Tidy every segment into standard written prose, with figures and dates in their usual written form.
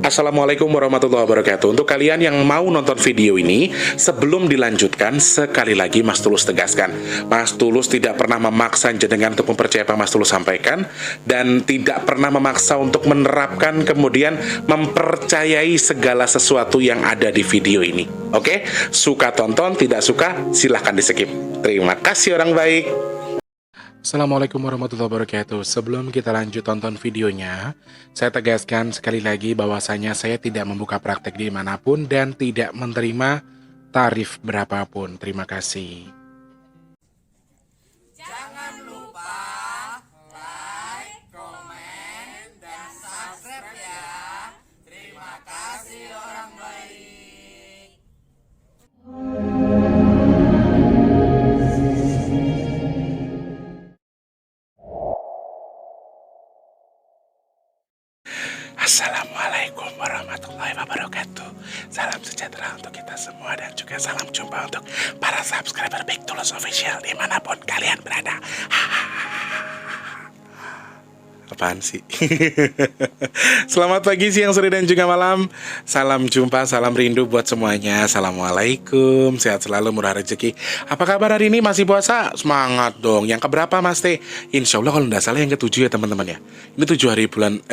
Assalamualaikum warahmatullahi wabarakatuh. Untuk kalian yang mau nonton video ini, sebelum dilanjutkan, sekali lagi Mas Tulus tegaskan, Mas Tulus tidak pernah memaksa jenengan untuk mempercayai apa Mas Tulus sampaikan, dan tidak pernah memaksa untuk menerapkan kemudian mempercayai segala sesuatu yang ada di video ini. Oke? Suka tonton, tidak suka silahkan di skip. Terima kasih orang baik. Assalamualaikum warahmatullahi wabarakatuh. Sebelum kita lanjut tonton videonya, saya tegaskan sekali lagi bahwasanya saya tidak membuka praktek dimanapun dan tidak menerima tarif berapapun. Terima kasih. Jangan lupa like, komen, dan subscribe ya. Terima kasih orang baik. Assalamualaikum warahmatullahi wabarakatuh. Salam sejahtera untuk kita semua dan juga salam jumpa untuk para subscriber Big Tulus Official dimanapun kalian berada. Apaan sih? Selamat pagi, siang, sore, dan juga malam. Salam jumpa, salam rindu buat semuanya. Assalamualaikum, sehat selalu, murah rezeki. Apa kabar hari ini? Masih puasa? Semangat dong. Yang keberapa Mas Teh? Insya Allah kalau tidak salah yang ke-7 ya teman-teman ya. Ini 7 hari 7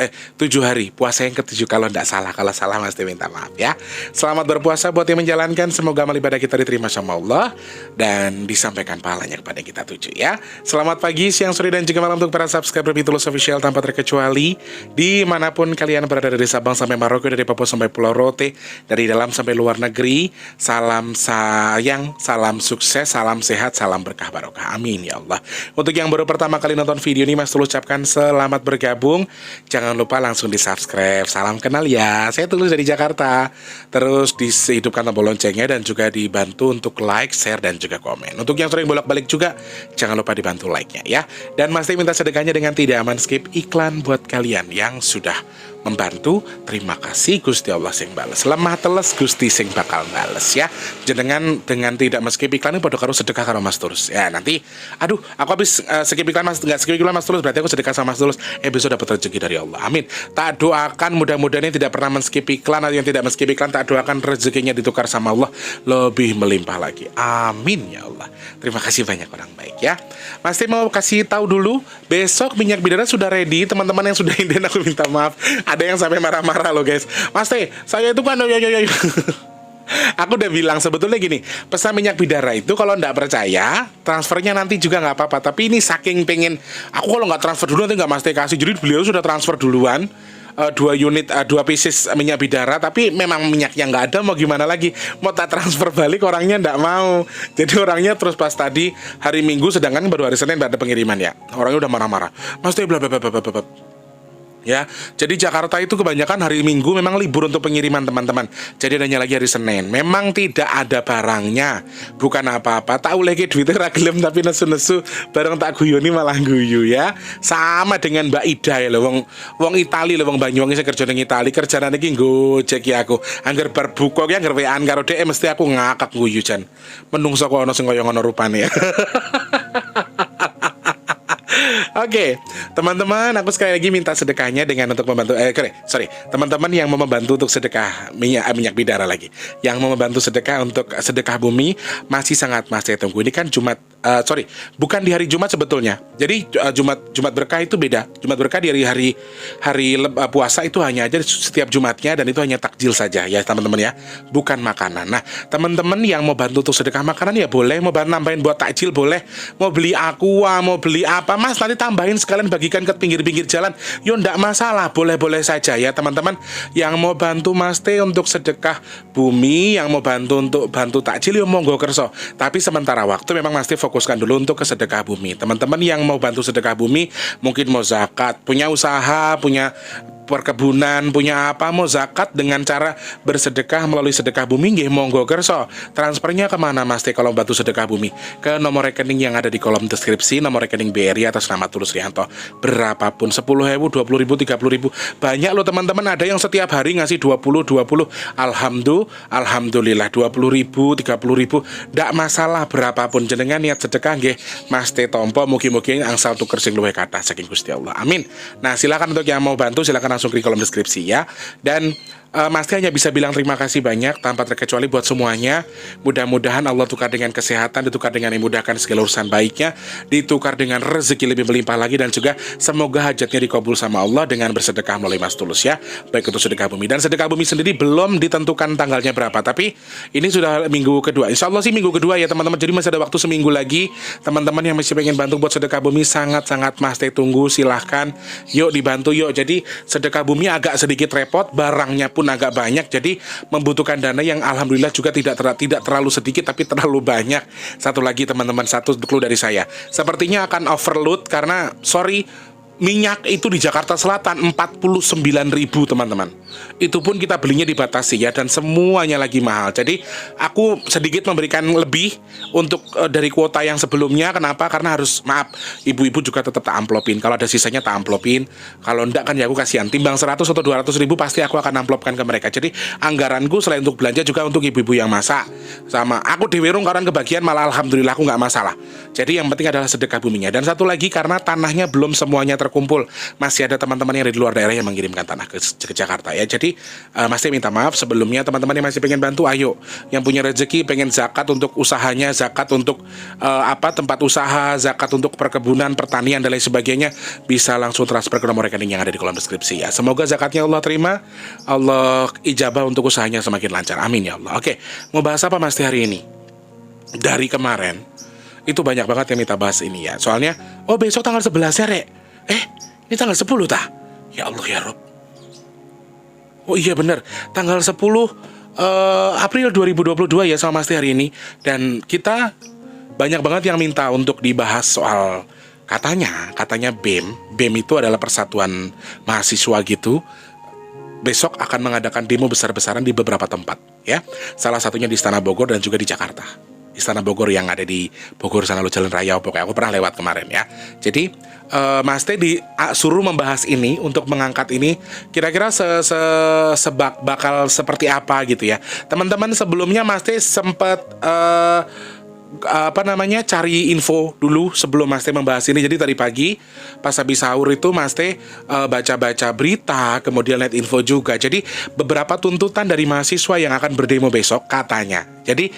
hari puasa yang ke-7 kalau tidak salah. Kalau salah Mas Teh minta maaf ya. Selamat berpuasa buat yang menjalankan. Semoga amal ibadah kita diterima sama Allah dan disampaikan pahalanya kepada kita 7 ya. Selamat pagi, siang, sore, dan juga malam untuk para subscriber Big Tulus Official tanpa terkecuali dimanapun kalian berada, dari Sabang sampai Maroko, dari Papua sampai Pulau Rote, dari dalam sampai luar negeri. Salam sayang, salam sukses, salam sehat, salam berkah barokah, amin ya Allah. Untuk yang baru pertama kali nonton video ini, Mas Tulus ucapkan selamat bergabung. Jangan lupa langsung di subscribe. Salam kenal ya, saya Tulus dari Jakarta. Terus dihidupkan tombol loncengnya dan juga dibantu untuk like, share, dan juga komen. Untuk yang sering bolak-balik juga jangan lupa dibantu like-nya ya. Dan Mas Teh minta sedekahnya dengan tidak aman skip iklan buat kalian yang sudah membantu. Terima kasih, Gusti Allah sing bales. Lemah teles Gusti sing bakal bales ya. Jenengan dengan tidak skip iklan ini podo karo sedekah karo Mas Tulus. Ya nanti aduh aku habis skip iklan Mas, nggak skip iklan Mas Tulus, berarti aku sedekah sama Mas Tulus. Besok dapat rezeki dari Allah. Amin. Tak doakan mudah-mudahan yang tidak pernah men-skip iklan atau yang tidak men-skip iklan, tak doakan rezekinya ditukar sama Allah lebih melimpah lagi. Amin ya Allah. Terima kasih banyak orang baik ya. Mas Teh mau kasih tahu dulu, besok minyak bidara sudah ready. Teman-teman yang sudah inden aku minta maaf. Ada yang sampai marah-marah loh guys. Mas Teh, saya itu kan aku udah bilang sebetulnya gini, pesan minyak bidara itu kalau nggak percaya transfernya nanti juga nggak apa-apa. Tapi ini saking pengen aku kalau nggak transfer dulu nanti nggak Mas Teh kasih. Jadi beliau sudah transfer duluan 2 unit 2 pieces minyak bidara, tapi memang minyaknya nggak ada, mau gimana lagi, mau tak transfer balik orangnya nggak mau. Jadi orangnya terus pas tadi hari Minggu, sedangkan baru hari Senin ada pengiriman ya, orangnya udah marah-marah, Mas Teh bla bla bla bla bla. Ya, jadi Jakarta itu kebanyakan hari Minggu memang libur untuk pengiriman teman-teman. Jadi hanya lagi hari Senin. Memang tidak ada barangnya, bukan apa-apa. Tak oleh ke duitnya ragilem tapi nesu-nesu bareng tak guyoni malah guyu ya. Sama dengan Mbak Ida ya loh, wong Itali loh, wong Banyuwangi saya kerja ning Itali, kerjaan iki Gojek ya aku. Angger bar buka ki angger wean karo dhek mesti aku ngakak guyu jan. Menungso kok ono sing kaya ngono rupane ya. Oke, teman-teman, aku sekali lagi minta sedekahnya dengan untuk membantu teman-teman yang mau membantu untuk sedekah minyak bidara lagi, yang mau membantu sedekah untuk sedekah bumi, masih sangat masih tunggu. Ini kan Jumat, bukan di hari Jumat sebetulnya. Jadi Jumat berkah itu beda. Jumat berkah di hari puasa itu hanya aja setiap Jumatnya, dan itu hanya takjil saja ya teman-teman ya, bukan makanan. Nah, teman-teman yang mau bantu untuk sedekah makanan ya boleh, mau nambahin buat takjil boleh, mau beli aqua, mau beli apa Mas, nanti tambahin sekalian bagikan ke pinggir-pinggir jalan, yo ndak masalah, boleh-boleh saja ya teman-teman. Yang mau bantu Mas Teh untuk sedekah bumi, yang mau bantu takjil yo monggo kerso. Tapi sementara waktu memang Mas Teh fokuskan dulu untuk ke sedekah bumi. Teman-teman yang mau bantu sedekah bumi, mungkin mau zakat, punya usaha, punya perkebunan, punya apa, mau zakat dengan cara bersedekah melalui sedekah bumi, nggih monggo kerso. Transfernya kemana Mas Teh kalau bantu sedekah bumi? Ke nomor rekening yang ada di kolom deskripsi, nomor rekening BRI atas nama Tulus Rianto. Berapapun, 10.000, 20.000, 30.000. Banyak loh teman-teman, ada yang setiap hari ngasih 20. Alhamdulillah 20.000, 30.000. Ndak masalah, berapapun jenengan niat sedekah nggih Mas Teh tompo, mugi-mugi angsal tuker sing luwih kathah saking Gusti Allah. Amin. Nah, silakan untuk yang mau bantu silakan langsung klik kolom deskripsi ya. Dan Mas Teh hanya bisa bilang terima kasih banyak tanpa terkecuali buat semuanya. Mudah-mudahan Allah tukar dengan kesehatan, ditukar dengan memudahkan segala urusan baiknya, ditukar dengan rezeki lebih melimpah lagi, dan juga semoga hajatnya dikabul sama Allah dengan bersedekah melalui Mas Tulus ya. Baik untuk sedekah bumi, dan sedekah bumi sendiri belum ditentukan tanggalnya berapa, tapi ini sudah minggu kedua. Insya Allah sih minggu kedua ya teman-teman. Jadi masih ada waktu seminggu lagi. Teman-teman yang masih pengen bantu buat sedekah bumi, sangat-sangat Mas Teh tunggu. Silahkan, yuk dibantu yuk. Jadi sedekah bumi agak sedikit repot, barangnya pun agak banyak, jadi membutuhkan dana yang alhamdulillah juga tidak terlalu sedikit tapi terlalu banyak. Satu lagi teman-teman, satu clue dari saya, sepertinya akan overload karena minyak itu di Jakarta Selatan 49.000 teman-teman. Itu pun kita belinya dibatasi ya, dan semuanya lagi mahal. Jadi aku sedikit memberikan lebih untuk dari kuota yang sebelumnya. Kenapa? Karena harus, maaf, ibu-ibu juga tetap tak amplopin. Kalau ada sisanya tak amplopin. Kalau enggak kan ya aku kasihan. Timbang 100 atau 200 ribu pasti aku akan amplopkan ke mereka. Jadi anggaranku selain untuk belanja juga untuk ibu-ibu yang masak. Sama aku di Wirung orang kebagian, malah alhamdulillah aku nggak masalah. Jadi yang penting adalah sedekah buminya. Dan satu lagi, karena tanahnya belum semuanya terkumpul, masih ada teman-teman yang dari luar daerah yang mengirimkan tanah ke Jakarta ya. Jadi Mas Teh minta maaf sebelumnya. Teman-teman yang masih pengen bantu, ayo, yang punya rezeki pengen zakat untuk usahanya, zakat untuk tempat usaha, zakat untuk perkebunan, pertanian dan lain sebagainya, bisa langsung transfer ke nomor rekening yang ada di kolom deskripsi ya. Semoga zakatnya Allah terima, Allah ijabah untuk usahanya semakin lancar, amin ya Allah. Oke, mau bahas apa Mas Teh hari ini? Dari kemarin itu banyak banget yang minta bahas ini ya. Soalnya besok tanggal 11 ya Rek. Ini tanggal 10 tah? Ya Allah ya Rob. Oh iya bener, tanggal 10 April 2022 ya sama Mas Teh hari ini. Dan kita banyak banget yang minta untuk dibahas soal katanya BEM itu adalah persatuan mahasiswa gitu. Besok akan mengadakan demo besar-besaran di beberapa tempat ya. Salah satunya di Istana Bogor dan juga di Jakarta. Istana Bogor yang ada di Bogor sana lo, Jalan Raya, pokoknya aku pernah lewat kemarin ya. Jadi Mas Teh disuruh membahas ini, untuk mengangkat ini kira-kira bakal seperti apa gitu ya. Teman-teman, sebelumnya Mas Teh sempat cari info dulu sebelum Mas Teh membahas ini. Jadi tadi pagi pas habis sahur itu Mas Teh baca-baca berita, kemudian lihat info juga. Jadi beberapa tuntutan dari mahasiswa yang akan berdemo besok katanya. Jadi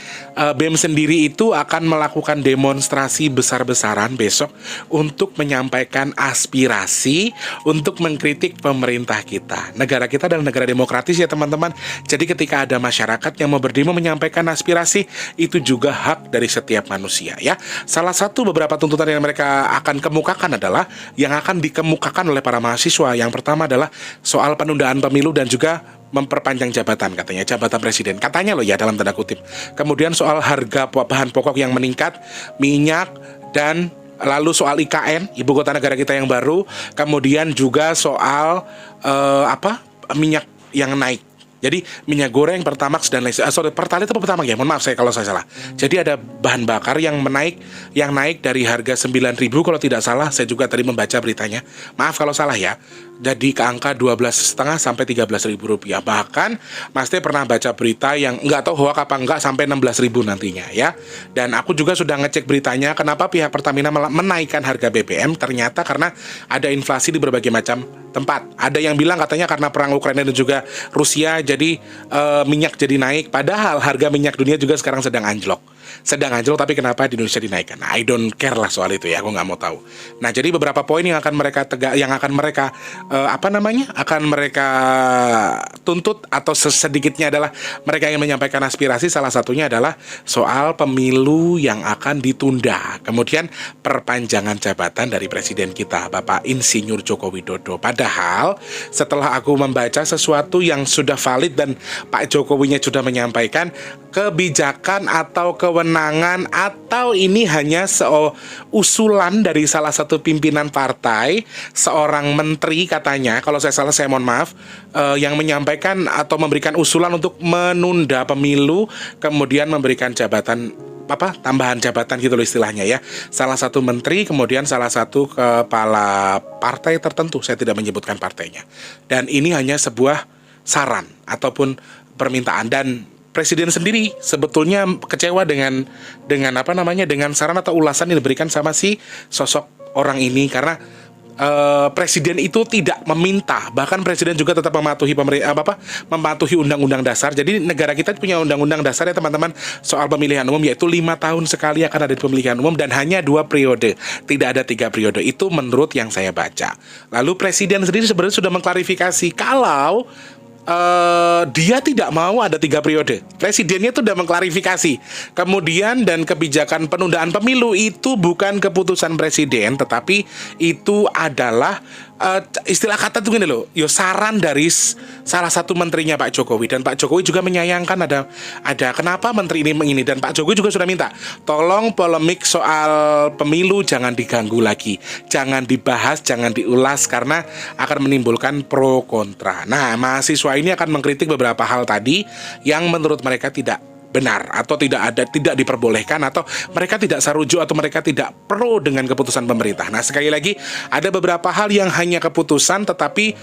BEM sendiri itu akan melakukan demonstrasi besar-besaran besok untuk menyampaikan aspirasi, untuk mengkritik pemerintah kita. Negara kita adalah negara demokratis ya teman-teman. Jadi ketika ada masyarakat yang mau berdemo menyampaikan aspirasi, itu juga hak dari setiap manusia ya. Salah satu beberapa tuntutan yang mereka akan kemukakan adalah yang akan dikemukakan oleh para mahasiswa. Yang pertama adalah soal penundaan pemilu dan juga memperpanjang jabatan, katanya jabatan presiden, katanya loh ya, dalam tanda kutip. Kemudian soal harga bahan pokok yang meningkat, minyak, dan lalu soal IKN, ibu kota negara kita yang baru. Kemudian juga soal minyak yang naik. Jadi minyak goreng, Pertamax dan lain Pertalite atau Pertamax ya, mohon maaf kalau saya salah. Jadi ada bahan bakar yang naik dari harga 9.000 kalau tidak salah. Saya juga tadi membaca beritanya, maaf kalau salah ya. Jadi ke angka 12,5 sampai 13.000 rupiah. Bahkan Mas Teh pernah baca berita yang nggak tahu hoak apa enggak, sampai 16.000 nantinya ya. Dan aku juga sudah ngecek beritanya, kenapa pihak Pertamina menaikkan harga BBM. Ternyata karena ada inflasi di berbagai macam tempat. Ada yang bilang katanya karena perang Ukraina dan juga Rusia, jadi minyak jadi naik. Padahal harga minyak dunia juga sekarang sedang anjlok, tapi kenapa di Indonesia dinaikkan? Nah, I don't care lah soal itu ya, aku nggak mau tahu. Nah, jadi beberapa poin yang akan mereka tuntut atau sedikitnya adalah mereka yang menyampaikan aspirasi. Salah satunya adalah soal pemilu yang akan ditunda, kemudian perpanjangan jabatan dari presiden kita, Bapak Insinyur Joko Widodo. Padahal setelah aku membaca sesuatu yang sudah valid dan Pak Jokowinya sudah menyampaikan kebijakan atau kewenangan, atau ini hanya usulan dari salah satu pimpinan partai, seorang menteri katanya, kalau saya salah saya mohon maaf, yang menyampaikan atau memberikan usulan untuk menunda pemilu, kemudian memberikan jabatan tambahan jabatan gitu loh istilahnya ya. Salah satu menteri, kemudian salah satu kepala partai tertentu, saya tidak menyebutkan partainya. Dan ini hanya sebuah saran ataupun permintaan, dan presiden sendiri sebetulnya kecewa dengan saran atau ulasan yang diberikan sama si sosok orang ini, karena presiden itu tidak meminta, bahkan presiden juga tetap mematuhi mematuhi undang-undang dasar. Jadi negara kita punya undang-undang dasar ya teman-teman soal pemilihan umum, yaitu 5 tahun sekali akan ada pemilihan umum dan hanya 2 periode, tidak ada 3 periode. Itu menurut yang saya baca. Lalu presiden sendiri sebenarnya sudah mengklarifikasi kalau dia tidak mau ada 3 periode. Presidennya itu sudah mengklarifikasi. Kemudian dan kebijakan penundaan pemilu itu bukan keputusan presiden, tetapi itu adalah istilah kata tuh gini loh, saran dari salah satu menterinya Pak Jokowi, dan Pak Jokowi juga menyayangkan ada kenapa menteri ini dan Pak Jokowi juga sudah minta tolong polemik soal pemilu jangan diganggu lagi, jangan dibahas, jangan diulas karena akan menimbulkan pro kontra. Nah, mahasiswa ini akan mengkritik beberapa hal tadi yang menurut mereka tidak benar atau tidak diperbolehkan, atau mereka tidak sarujuk, atau mereka tidak pro dengan keputusan pemerintah. Nah, sekali lagi ada beberapa hal yang hanya keputusan tetapi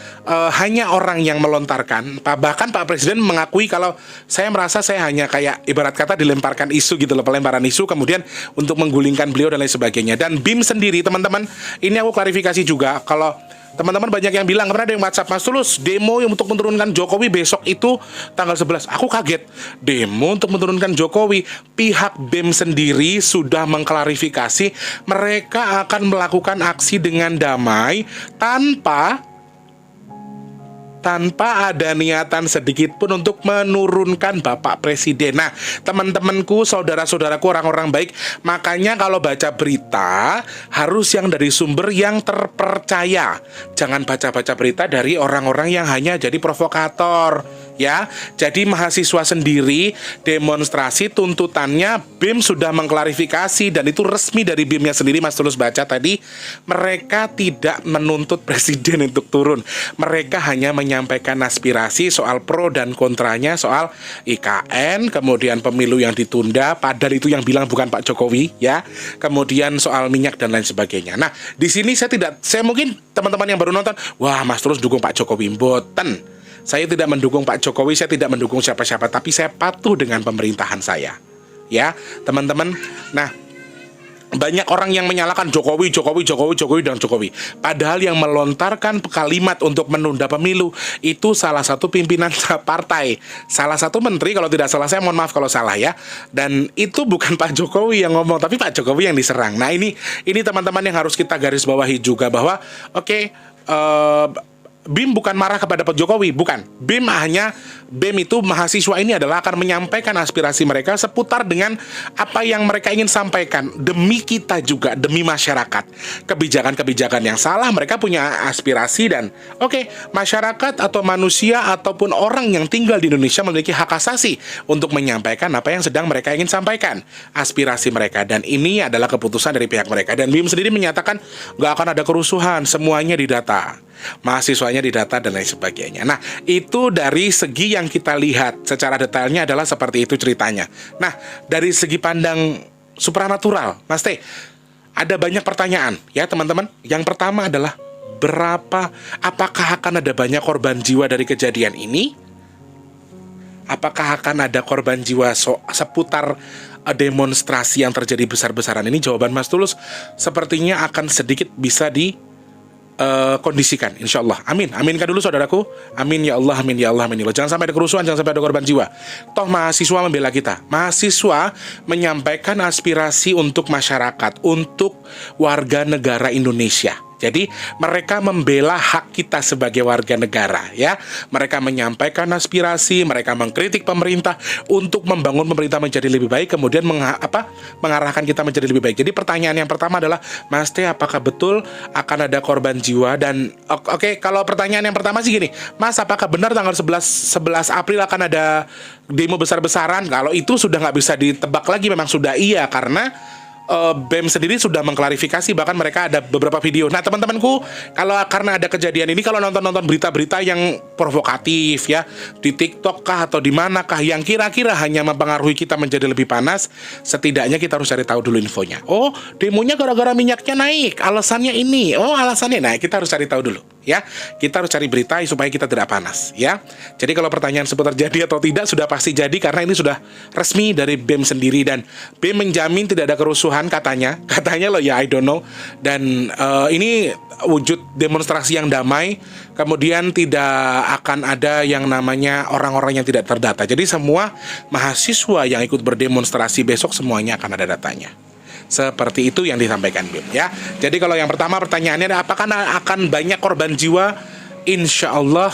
hanya orang yang melontarkan. Bahkan Pak Presiden mengakui kalau saya merasa saya hanya kayak ibarat kata dilemparkan isu gitu loh, pelemparan isu kemudian untuk menggulingkan beliau dan lain sebagainya. Dan BIM sendiri teman-teman, ini aku klarifikasi juga, kalau teman-teman banyak yang bilang, kemarin ada yang WhatsApp, Mas Tulus, demo yang untuk menurunkan Jokowi besok itu tanggal 11. Aku kaget, demo untuk menurunkan Jokowi. Pihak BEM sendiri sudah mengklarifikasi mereka akan melakukan aksi dengan damai tanpa ada niatan sedikit pun untuk menurunkan Bapak Presiden. Nah, teman-temanku, saudara-saudaraku, orang-orang baik, makanya kalau baca berita harus yang dari sumber yang terpercaya. Jangan baca-baca berita dari orang-orang yang hanya jadi provokator, ya. Jadi mahasiswa sendiri demonstrasi tuntutannya, BEM sudah mengklarifikasi dan itu resmi dari BEM-nya sendiri. Mas Tulus baca tadi, mereka tidak menuntut presiden untuk turun. Mereka hanya menyampaikan aspirasi soal pro dan kontranya soal IKN, kemudian pemilu yang ditunda, padahal itu yang bilang bukan Pak Jokowi, ya. Kemudian soal minyak dan lain sebagainya. Nah, di sini saya mungkin teman-teman yang baru nonton, wah Mas Tulus dukung Pak Jokowi. Mboten. Saya tidak mendukung Pak Jokowi, saya tidak mendukung siapa-siapa, tapi saya patuh dengan pemerintahan saya. Ya, teman-teman. Nah, banyak orang yang menyalahkan Jokowi, dan Jokowi. Padahal yang melontarkan kalimat untuk menunda pemilu itu salah satu pimpinan partai, salah satu menteri kalau tidak salah, saya mohon maaf kalau salah ya. Dan itu bukan Pak Jokowi yang ngomong, tapi Pak Jokowi yang diserang. Nah, ini teman-teman yang harus kita garis bawahi juga bahwa BIM bukan marah kepada Pak Jokowi, bukan. BIM itu mahasiswa ini adalah akan menyampaikan aspirasi mereka seputar dengan apa yang mereka ingin sampaikan demi kita juga, demi masyarakat. Kebijakan-kebijakan yang salah, mereka punya aspirasi dan masyarakat atau manusia ataupun orang yang tinggal di Indonesia memiliki hak asasi untuk menyampaikan apa yang sedang mereka ingin sampaikan, aspirasi mereka, dan ini adalah keputusan dari pihak mereka. Dan BIM sendiri menyatakan nggak akan ada kerusuhan, semuanya didata, mahasiswanya didata dan lain sebagainya. Nah, itu dari segi yang kita lihat secara detailnya adalah seperti itu ceritanya. Nah, dari segi pandang supranatural, Mas Teh, ada banyak pertanyaan ya teman-teman. Yang pertama adalah apakah akan ada banyak korban jiwa dari kejadian ini? Apakah akan ada korban jiwa seputar demonstrasi yang terjadi besar-besaran ini? Jawaban Mas Tulus sepertinya akan sedikit bisa kondisikan, insya Allah. Amin, aminkan dulu saudaraku. Amin ya Allah, amin ya Allah, amin ya Allah. Jangan sampai ada kerusuhan, jangan sampai ada korban jiwa. Toh mahasiswa membela kita, mahasiswa menyampaikan aspirasi untuk masyarakat, untuk warga negara Indonesia. Jadi mereka membela hak kita sebagai warga negara, ya. Mereka menyampaikan aspirasi, mereka mengkritik pemerintah untuk membangun pemerintah menjadi lebih baik, kemudian mengarahkan kita menjadi lebih baik. Jadi pertanyaan yang pertama adalah, Mas Teh, apakah betul akan ada korban jiwa? Dan kalau pertanyaan yang pertama sih gini, Mas, apakah benar tanggal 11 April akan ada demo besar-besaran? Kalau itu sudah nggak bisa ditebak lagi, memang sudah iya, karena BEM sendiri sudah mengklarifikasi, bahkan mereka ada beberapa video. Nah, teman-temanku, karena ada kejadian ini, kalau nonton berita-berita yang provokatif ya di TikTok kah atau di manakah yang kira-kira hanya mempengaruhi kita menjadi lebih panas, setidaknya kita harus cari tahu dulu infonya. Oh, demonya gara-gara minyaknya naik, alasannya ini. Oh, alasannya. Nah, kita harus cari tahu dulu ya. Kita harus cari berita supaya kita tidak panas, ya. Jadi kalau pertanyaan seputar jadi atau tidak sudah pasti jadi karena ini sudah resmi dari BEM sendiri, dan BEM menjamin tidak ada kerusuhan katanya loh ya, I don't know. Dan ini wujud demonstrasi yang damai, kemudian tidak akan ada yang namanya orang-orang yang tidak terdata. Jadi semua mahasiswa yang ikut berdemonstrasi besok semuanya akan ada datanya. Seperti itu yang disampaikan BEM, ya. Jadi kalau yang pertama pertanyaannya adalah apakah akan banyak korban jiwa? Insya Allah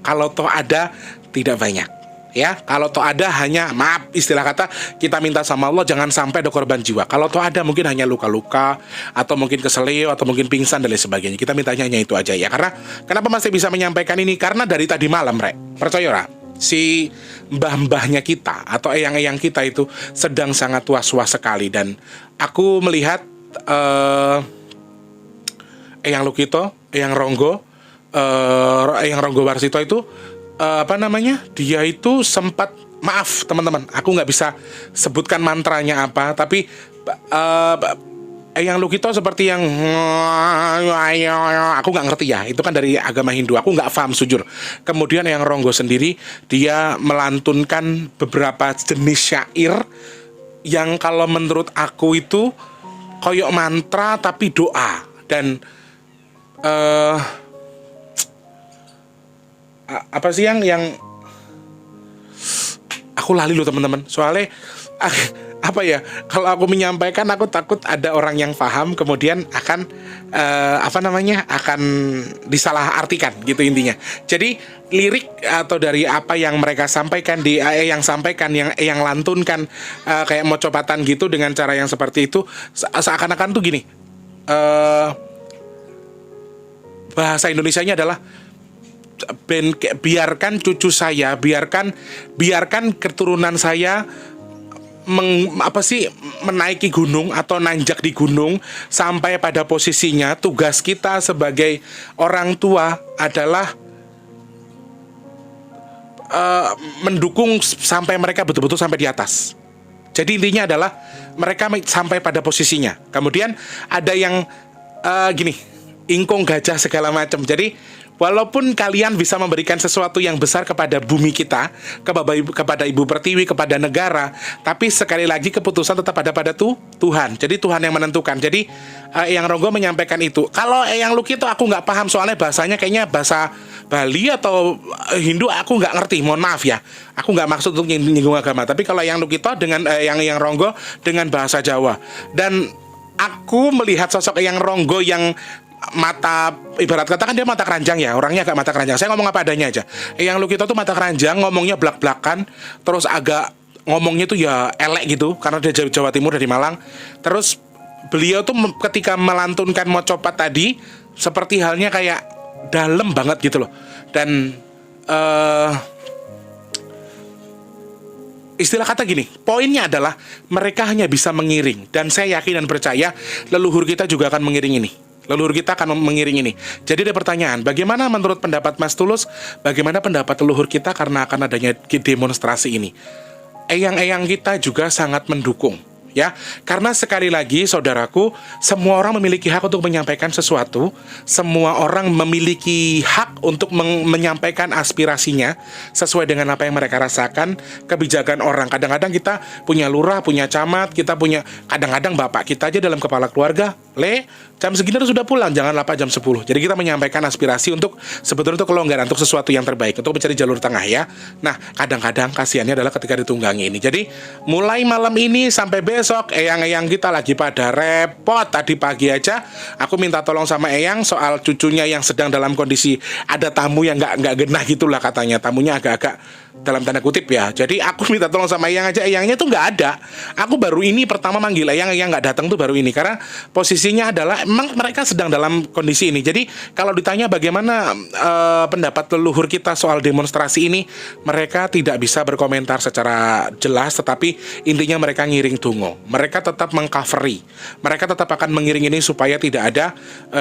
kalau toh ada tidak banyak, ya. Kalau toh ada hanya, maaf istilah kata, kita minta sama Allah jangan sampai ada korban jiwa. Kalau toh ada mungkin hanya luka-luka atau mungkin keselio atau mungkin pingsan dan lain sebagainya. Kita mintanya hanya itu aja, ya. Karena kenapa masih bisa menyampaikan ini? Karena dari tadi malam, percaya ora, si mbah-mbahnya kita atau eyang-eyang kita itu sedang sangat was-was sekali. Dan aku melihat Eyang Lukito, Eyang Ronggo, Eyang Ronggo Warsito itu dia itu sempat, maaf teman-teman, aku nggak bisa sebutkan mantranya apa, tapi Eyang Lukito seperti yang aku nggak ngerti ya, itu kan dari agama Hindu, aku nggak paham jujur. Kemudian Eyang Ronggo sendiri dia melantunkan beberapa jenis syair yang kalau menurut aku itu koyok mantra tapi doa. Dan apa sih yang aku lali loh teman-teman, soalnya apa ya, kalau aku menyampaikan aku takut ada orang yang paham kemudian akan akan disalahartikan gitu intinya. Jadi lirik atau dari apa yang mereka sampaikan yang lantunkan kayak mocopatan gitu dengan cara yang seperti itu, seakan-akan tuh gini, bahasa Indonesianya adalah biarkan cucu saya, biarkan keturunan saya menaiki gunung atau nanjak di gunung sampai pada posisinya. Tugas kita sebagai orang tua adalah mendukung sampai mereka betul-betul sampai di atas. Jadi intinya adalah mereka sampai pada posisinya. Kemudian ada yang gini, ingkung gajah segala macam. Jadi walaupun kalian bisa memberikan sesuatu yang besar kepada bumi kita, kepada Ibu Pertiwi, kepada negara, tapi sekali lagi keputusan tetap ada pada Tuhan. Jadi Tuhan yang menentukan. Jadi Eyang Ronggo menyampaikan itu. Kalau Eyang Lukito aku nggak paham, soalnya bahasanya kayaknya bahasa Bali atau Hindu, aku nggak ngerti. Mohon maaf ya, aku nggak maksud untuk nyinggung agama. Tapi kalau Eyang Lukito dengan Eyang Ronggo dengan bahasa Jawa. Dan aku melihat sosok Eyang Ronggo yang mata, ibarat kata kan dia mata keranjang ya, orangnya agak mata keranjang. Saya ngomong apa adanya aja. Eyang Lukito tuh mata keranjang, ngomongnya blak-blakan, terus agak ngomongnya tuh ya elek gitu karena dia Jawa Timur dari Malang. Terus beliau tuh ketika melantunkan mocopat tadi seperti halnya kayak dalam banget gitu loh. Dan istilah kata gini, poinnya adalah mereka hanya bisa mengiring. Dan saya yakin dan percaya leluhur kita juga akan mengiring ini. Leluhur kita akan mengiring ini. Jadi ada pertanyaan, bagaimana menurut pendapat Mas Tulus, bagaimana pendapat leluhur kita karena akan adanya demonstrasi ini? Eyang-eyang kita juga sangat mendukung, ya. Karena sekali lagi saudaraku, semua orang memiliki hak untuk menyampaikan sesuatu. Semua orang memiliki hak untuk menyampaikan aspirasinya sesuai dengan apa yang mereka rasakan. Kebijakan orang, kadang-kadang kita punya lurah, punya camat, kita punya, kadang-kadang bapak kita aja dalam kepala keluarga, jam segini harus sudah pulang, jangan 8 jam 10. Jadi kita menyampaikan aspirasi untuk sebetulnya untuk kelonggaran, untuk sesuatu yang terbaik, untuk mencari jalur tengah, ya. Nah, kadang-kadang kasihannya adalah ketika ditunggangi ini. Jadi mulai malam ini sampai besok, eyang-eyang kita lagi pada repot. Tadi pagi aja aku minta tolong sama eyang soal cucunya yang sedang dalam kondisi ada tamu yang nggak genah gitulah katanya, tamunya agak-agak dalam tanda kutip ya. Jadi aku minta tolong sama eyang aja, eyangnya tuh nggak ada. Aku baru ini pertama manggil eyang nggak datang tuh baru ini, karena posisinya adalah emang mereka sedang dalam kondisi ini. Jadi kalau ditanya bagaimana pendapat leluhur kita soal demonstrasi ini, mereka tidak bisa berkomentar secara jelas, tetapi intinya mereka ngiring tungo. Mereka tetap mengcovery, mereka tetap akan mengiring ini supaya tidak ada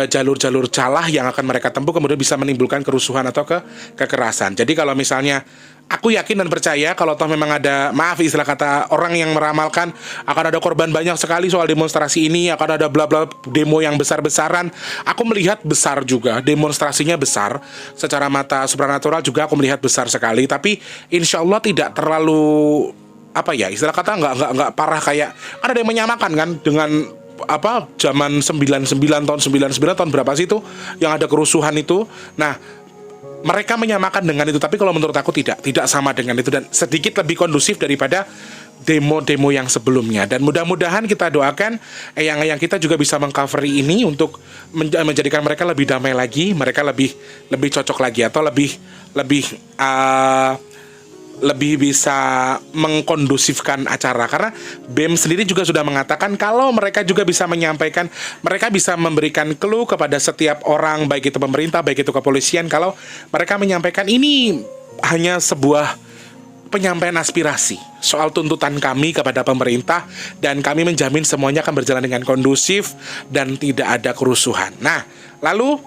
jalur-jalur celah yang akan mereka tempuh kemudian bisa menimbulkan kerusuhan atau kekerasan. Jadi kalau misalnya aku yakin dan percaya kalau toh memang ada, maaf istilah kata orang yang meramalkan akan ada korban banyak sekali soal demonstrasi ini, akan ada bla bla demo yang besar-besaran. Aku melihat besar juga, demonstrasinya besar. Secara mata supranatural juga aku melihat besar sekali. Tapi insya Allah tidak terlalu apa ya istilah kata nggak parah kayak kan ada yang menyamakan kan dengan apa zaman 99 tahun 99 tahun berapa sih itu yang ada kerusuhan itu. Nah, mereka menyamakan dengan itu, tapi kalau menurut aku tidak sama dengan itu dan sedikit lebih kondusif daripada demo-demo yang sebelumnya. Dan mudah-mudahan kita doakan yang kita juga bisa mengcover ini untuk menjadikan mereka lebih damai lagi, mereka lebih cocok lagi atau lebih bisa mengkondusifkan acara karena BEM sendiri juga sudah mengatakan kalau mereka juga bisa menyampaikan, mereka bisa memberikan clue kepada setiap orang baik itu pemerintah, baik itu kepolisian kalau mereka menyampaikan ini hanya sebuah penyampaian aspirasi soal tuntutan kami kepada pemerintah dan kami menjamin semuanya akan berjalan dengan kondusif dan tidak ada kerusuhan. Nah, lalu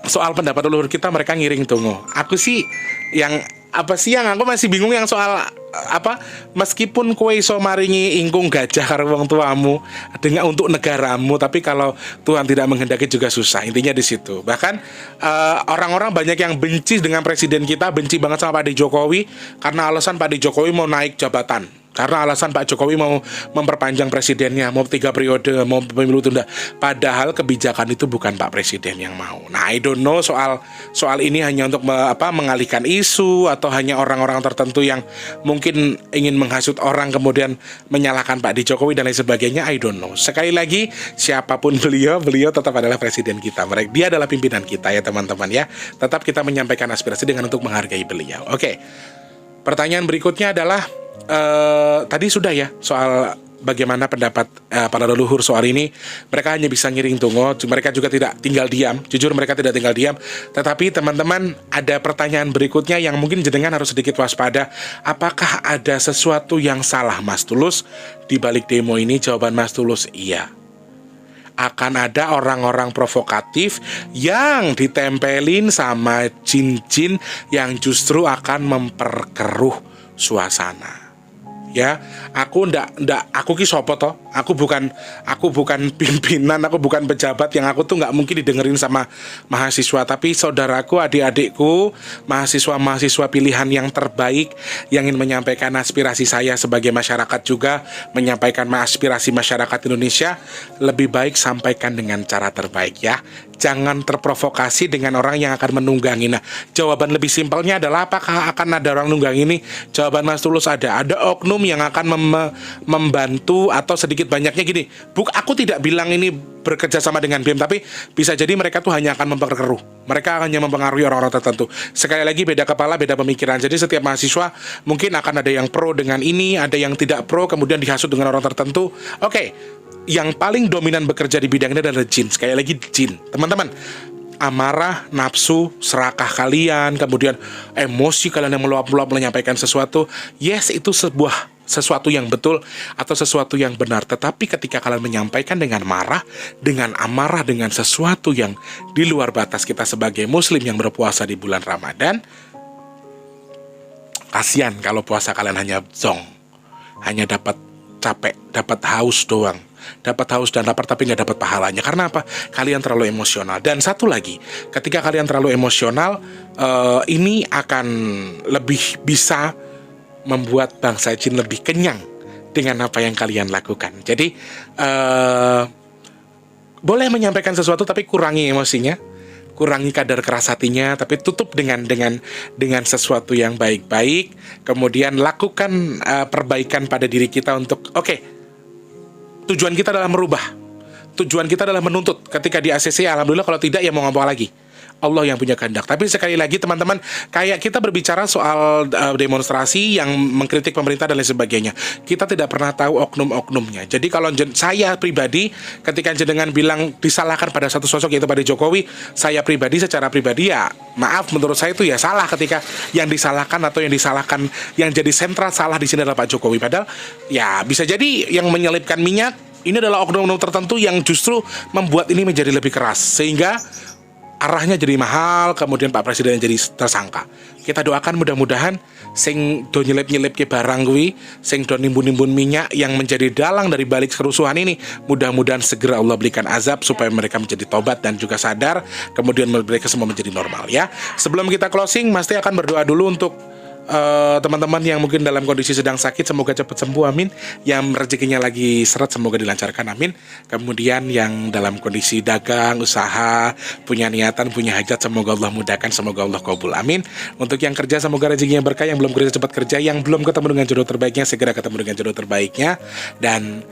soal pendapat leluhur kita mereka ngiring tunggu. Aku sih yang aku masih bingung yang soal apa meskipun kowe iso maringi ingkung gajah karo wong tuamu dengan untuk negaramu tapi kalau Tuhan tidak menghendaki juga susah. Intinya di situ. Bahkan orang-orang banyak yang benci dengan presiden kita, benci banget sama Pak Jokowi karena alasan Pak Jokowi mau naik jabatan. Karena alasan Pak Jokowi mau memperpanjang presidennya, mau 3 periode, mau pemilu tunda. Padahal kebijakan itu bukan Pak Presiden yang mau. Nah, I don't know soal ini hanya untuk mengalihkan isu atau hanya orang-orang tertentu yang mungkin ingin menghasut orang kemudian menyalahkan Pak Jokowi dan lain sebagainya. I don't know. Sekali lagi, siapapun beliau tetap adalah presiden kita. Dia adalah pimpinan kita ya teman-teman ya. Tetap kita menyampaikan aspirasi dengan untuk menghargai beliau. Oke. Pertanyaan berikutnya adalah tadi sudah ya soal bagaimana pendapat para leluhur soal ini. Mereka hanya bisa ngiring tunggu, mereka juga tidak tinggal diam. Jujur mereka tidak tinggal diam. Tetapi teman-teman ada pertanyaan berikutnya yang mungkin jenengan harus sedikit waspada. Apakah ada sesuatu yang salah Mas Tulus di balik demo ini? Jawaban Mas Tulus iya. Akan ada orang-orang provokatif yang ditempelin sama jin-jin yang justru akan memperkeruh suasana. Ya, aku ki sopo toh? Aku bukan pimpinan, aku bukan pejabat yang aku tuh nggak mungkin didengerin sama mahasiswa. Tapi saudaraku, adik-adikku, mahasiswa pilihan yang terbaik yang ingin menyampaikan aspirasi saya sebagai masyarakat juga menyampaikan aspirasi masyarakat Indonesia, lebih baik sampaikan dengan cara terbaik ya. Jangan terprovokasi dengan orang yang akan menunggangi. Nah, jawaban lebih simpelnya adalah apakah akan ada orang nunggang ini? Jawaban Mas Tulus ada oknum yang akan membantu atau sedikit banyaknya gini. Aku tidak bilang ini bekerja sama dengan BEM, tapi bisa jadi mereka tuh hanya akan memperkeruh. Mereka hanya mempengaruhi orang-orang tertentu. Sekali lagi beda kepala, beda pemikiran. Jadi setiap mahasiswa mungkin akan ada yang pro dengan ini, ada yang tidak pro, kemudian dihasut dengan orang tertentu. Oke. Yang paling dominan bekerja di bidang ini adalah jin. Sekali lagi jin. Teman-teman, amarah, nafsu, serakah kalian, kemudian emosi kalian yang meluap-luap menyampaikan sesuatu, yes, itu sesuatu yang betul atau sesuatu yang benar. Tetapi ketika kalian menyampaikan dengan marah, dengan amarah, dengan sesuatu yang di luar batas kita sebagai muslim yang berpuasa di bulan Ramadan, kasihan kalau puasa kalian hanya zong, hanya dapat capek, dapat haus doang. Dapat haus dan lapar tapi nggak dapat pahalanya. Karena apa? Kalian terlalu emosional. Dan satu lagi, ketika kalian terlalu emosional, ini akan lebih bisa membuat bangsa jin lebih kenyang dengan apa yang kalian lakukan. Jadi boleh menyampaikan sesuatu tapi kurangi emosinya, kurangi kadar keras hatinya, tapi tutup dengan sesuatu yang baik-baik. Kemudian lakukan perbaikan pada diri kita untuk tujuan kita adalah merubah. Tujuan kita adalah menuntut. Ketika di ACC, alhamdulillah, kalau tidak ya mau ngapa lagi. Allah yang punya kehendak. Tapi sekali lagi teman-teman, kayak kita berbicara soal demonstrasi yang mengkritik pemerintah dan lain sebagainya, kita tidak pernah tahu oknum-oknumnya. Jadi kalau saya pribadi, ketika jenengan bilang disalahkan pada satu sosok yaitu pada Jokowi, saya pribadi secara pribadi ya maaf, menurut saya itu ya salah ketika yang disalahkan atau yang jadi sentral salah di sini adalah Pak Jokowi. Padahal ya bisa jadi yang menyelipkan minyak ini adalah oknum-oknum tertentu yang justru membuat ini menjadi lebih keras, sehingga arahnya jadi mahal, kemudian Pak Presiden jadi tersangka. Kita doakan mudah-mudahan sing do nyelip-nyelip ke barang kuwi, sing do nimbun-nimbun minyak yang menjadi dalang dari balik kerusuhan ini, mudah-mudahan segera Allah berikan azab supaya mereka menjadi tobat dan juga sadar, kemudian mereka semua menjadi normal ya. Sebelum kita closing, Mas Teh akan berdoa dulu untuk teman-teman yang mungkin dalam kondisi sedang sakit, semoga cepat sembuh, amin. Yang rezekinya lagi seret, semoga dilancarkan, amin. Kemudian yang dalam kondisi dagang, usaha, punya niatan, punya hajat, semoga Allah mudahkan, semoga Allah kabul, amin. Untuk yang kerja, semoga rezekinya berkah, yang belum kerja cepat kerja, yang belum ketemu dengan jodoh terbaiknya, segera ketemu dengan jodoh terbaiknya. Dan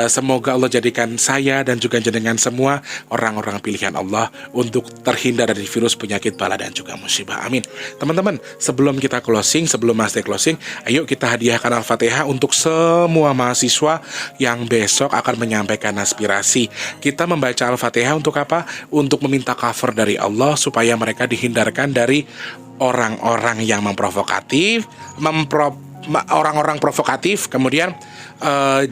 semoga Allah jadikan saya dan juga jenengan semua orang-orang pilihan Allah untuk terhindar dari virus, penyakit, bala, dan juga musibah, amin. Teman-teman, sebelum kita closing, sebelum Mas Teh closing, ayo kita hadiahkan Al-Fatihah untuk semua mahasiswa yang besok akan menyampaikan aspirasi. Kita membaca Al-Fatihah untuk apa? Untuk meminta cover dari Allah supaya mereka dihindarkan dari orang-orang yang memprovokatif, orang-orang provokatif, kemudian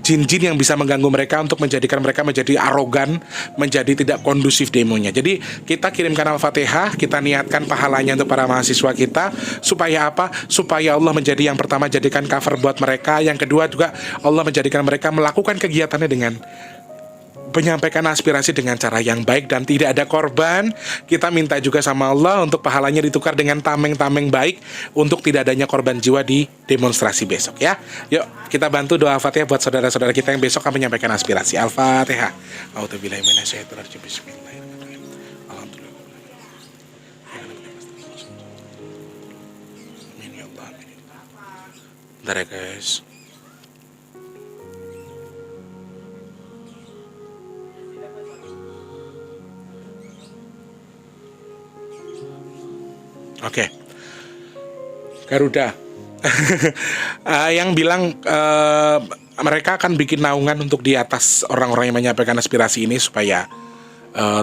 jin-jin yang bisa mengganggu mereka untuk menjadikan mereka menjadi arogan, menjadi tidak kondusif demonya. Jadi kita kirimkan Al-Fatihah, kita niatkan pahalanya untuk para mahasiswa kita, supaya apa? Supaya Allah menjadi yang pertama jadikan cover buat mereka, yang kedua juga Allah menjadikan mereka melakukan kegiatannya dengan menyampaikan aspirasi dengan cara yang baik dan tidak ada korban. Kita minta juga sama Allah untuk pahalanya ditukar dengan tameng-tameng baik untuk tidak adanya korban jiwa di demonstrasi besok ya. Yuk kita bantu doa Al-Fatihah buat saudara-saudara kita yang besok akan menyampaikan aspirasi. Al-Fatihah. A'udzubillahi minasyaitonir rajim. Bismillahirrahmanirrahim. Alhamdulillah. Amin ya Allah. Amin. Bentar ya guys. Oke, Garuda yang bilang mereka akan bikin naungan untuk di atas orang-orang yang menyampaikan aspirasi ini supaya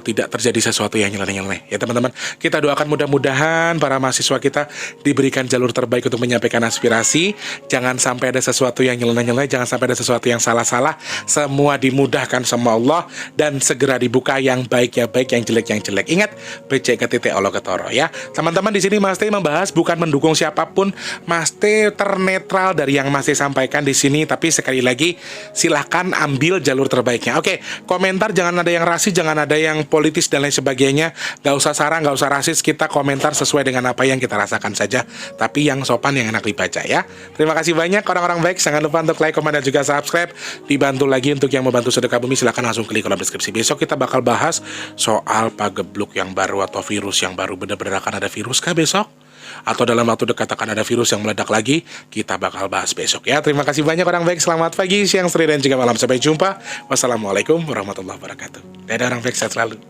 tidak terjadi sesuatu yang nyeleneh-nyeleneh ya teman-teman. Kita doakan mudah-mudahan para mahasiswa kita diberikan jalur terbaik untuk menyampaikan aspirasi. Jangan sampai ada sesuatu yang nyeleneh-nyeleneh, jangan sampai ada sesuatu yang salah-salah. Semua dimudahkan sama Allah dan segera dibuka yang baik ya baik, yang jelek yang jelek. Ingat, BCKTT Allah ketoro ya. Teman-teman, di sini Mas Teh membahas bukan mendukung siapapun. Mas Teh ternetral dari yang Mas Teh sampaikan di sini, tapi sekali lagi silahkan ambil jalur terbaiknya. Oke, komentar jangan ada yang rasis, jangan ada yang politis dan lain sebagainya. Gak usah sarang, gak usah rasis. Kita komentar sesuai dengan apa yang kita rasakan saja, tapi yang sopan, yang enak dibaca ya. Terima kasih banyak orang-orang baik. Jangan lupa untuk like, komen, dan juga subscribe. Dibantu lagi untuk yang membantu sedekah bumi, silahkan langsung klik kolom deskripsi. Besok kita bakal bahas soal pagebluk yang baru atau virus yang baru. Benar-benar akan ada virus kah besok? Atau dalam waktu dekat akan ada virus yang meledak lagi? Kita bakal bahas besok ya. Terima kasih banyak orang baik. Selamat pagi, siang, sore, dan juga malam. Sampai jumpa. Wassalamualaikum warahmatullahi wabarakatuh. Dadah orang baik, sehat selalu.